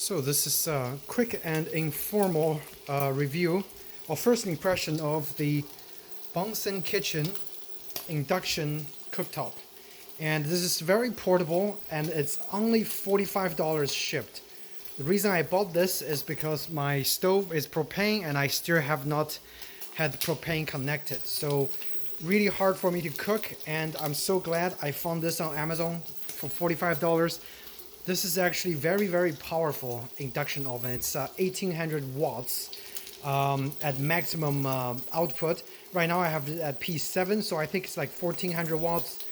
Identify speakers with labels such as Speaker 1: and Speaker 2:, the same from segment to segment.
Speaker 1: So this is a quick and informal review or first impression of the Bonsenkitchen Induction Cooktop. And this is very portable and it's only $45 shipped. The reason I bought this is because my stove is propane and I still have not had propane connected. So really hard for me to cook, and I'm so glad I found this on Amazon for $45. This is actually very powerful induction oven. It's 1800 watts at maximum output. Right now I have it at P7, so I think it's like 1400 watts.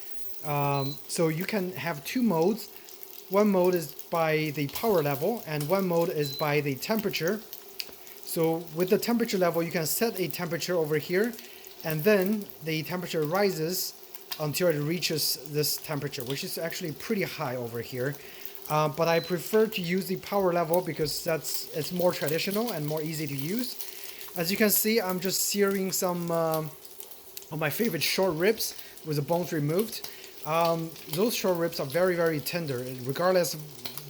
Speaker 1: So you can have two modes. One mode is by the power level and one mode is by the temperature. So with the temperature level, you can set a temperature over here, and then the temperature rises until it reaches this temperature, which is actually pretty high over here. But I prefer to use the power level because it's more traditional and more easy to use. As you can see, I'm just searing some of my favorite short ribs with the bones removed. Those short ribs are very tender. Regardless of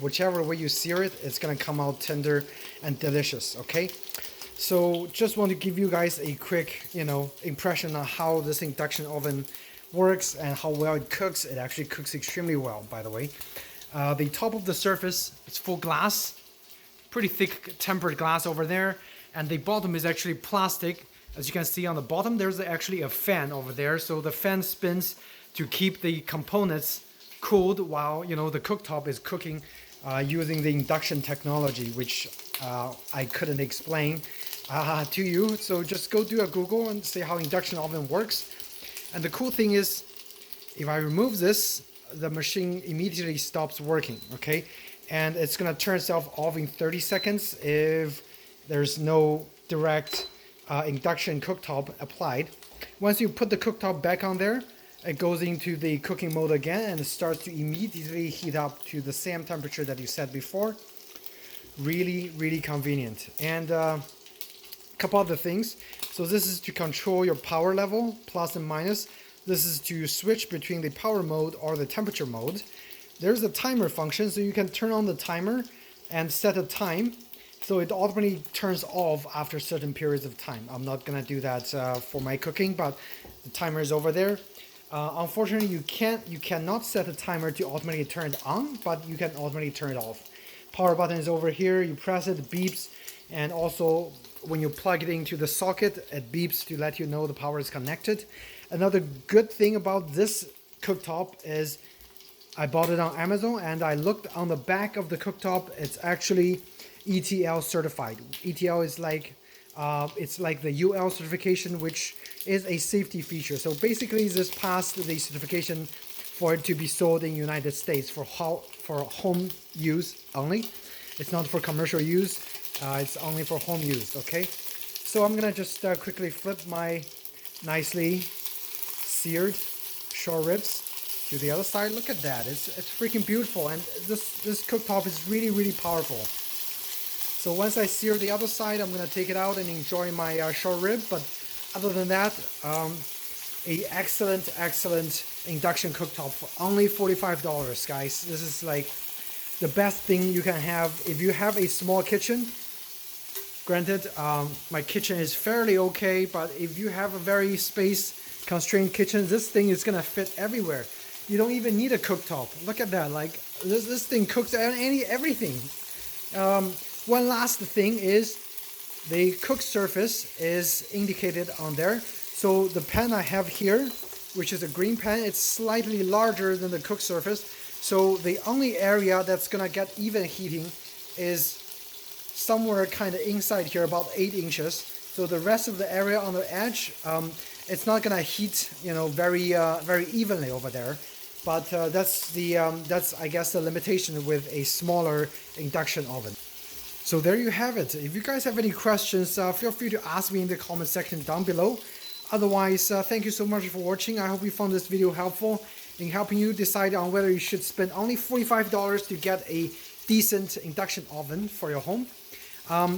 Speaker 1: whichever way you sear it, it's gonna come out tender and delicious. Okay, so just want to give you guys a quick, impression on how this induction oven works and how well it cooks. It actually cooks extremely well, by the way. The top of the surface is full glass, pretty thick tempered glass over there, and the bottom is actually plastic. As you can see on the bottom, there's actually a fan over there, so the fan spins to keep the components cooled while the cooktop is cooking using the induction technology, which I couldn't explain to you. So just go do a Google and see how induction oven works. And the cool thing is, if I remove this, the machine immediately stops working, okay? And it's gonna turn itself off in 30 seconds if there's no direct induction cooktop applied. Once you put the cooktop back on there, it goes into the cooking mode again and it starts to immediately heat up to the same temperature that you set before. Really convenient. And a couple other things. So this is to control your power level, plus and minus. This is to switch between the power mode or the temperature mode. There's a timer function, so you can turn on the timer and set a time, so it automatically turns off after certain periods of time. I'm not gonna do that for my cooking, but the timer is over there. Unfortunately, you cannot set a timer to automatically turn it on, but you can automatically turn it off. Power button is over here. You press it, it beeps, and also when you plug it into the socket, it beeps to let you know the power is connected. Another good thing about this cooktop is I bought it on Amazon and I looked on the back of the cooktop. It's actually ETL certified. ETL is like it's like the UL certification, which is a safety feature. So basically, this passed the certification for it to be sold in United States for home use only. It's not for commercial use. It's only for home use. Okay, so I'm gonna just quickly flip my nicely seared short ribs to the other side. Look at that, it's freaking beautiful, and this cooktop is really powerful. So once I sear the other side, I'm gonna take it out and enjoy my short rib. But other than that, a excellent induction cooktop for only $45, guys. This is like the best thing you can have if you have a small kitchen. Granted, my kitchen is fairly okay, but if you have a very space-constrained kitchen, this thing is gonna fit everywhere. You don't even need a cooktop. Look at that! Like this thing cooks everything. One last thing is the cook surface is indicated on there. So the pan I have here, which is a green pan, it's slightly larger than the cook surface. So the only area that's gonna get even heating is somewhere kind of inside here, about 8 inches. So the rest of the area on the edge, it's not gonna heat, very evenly over there. But that's I guess the limitation with a smaller induction oven. So there you have it. If you guys have any questions, feel free to ask me in the comment section down below. Otherwise, thank you so much for watching. I hope you found this video helpful in helping you decide on whether you should spend only $45 to get a decent induction oven for your home.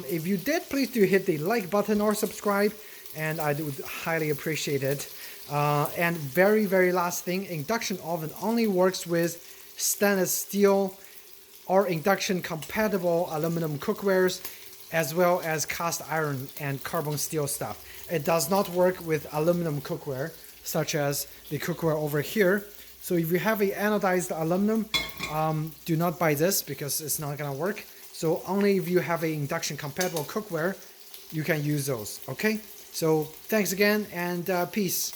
Speaker 1: If you did, please do hit the like button or subscribe, and I would highly appreciate it. And very last thing, induction oven only works with stainless steel are induction compatible aluminum cookwares, as well as cast iron and carbon steel stuff. It does not work with aluminum cookware, such as the cookware over here. So if you have a anodized aluminum, do not buy this because it's not gonna work. So only if you have a induction compatible cookware, you can use those, okay? So thanks again, and peace.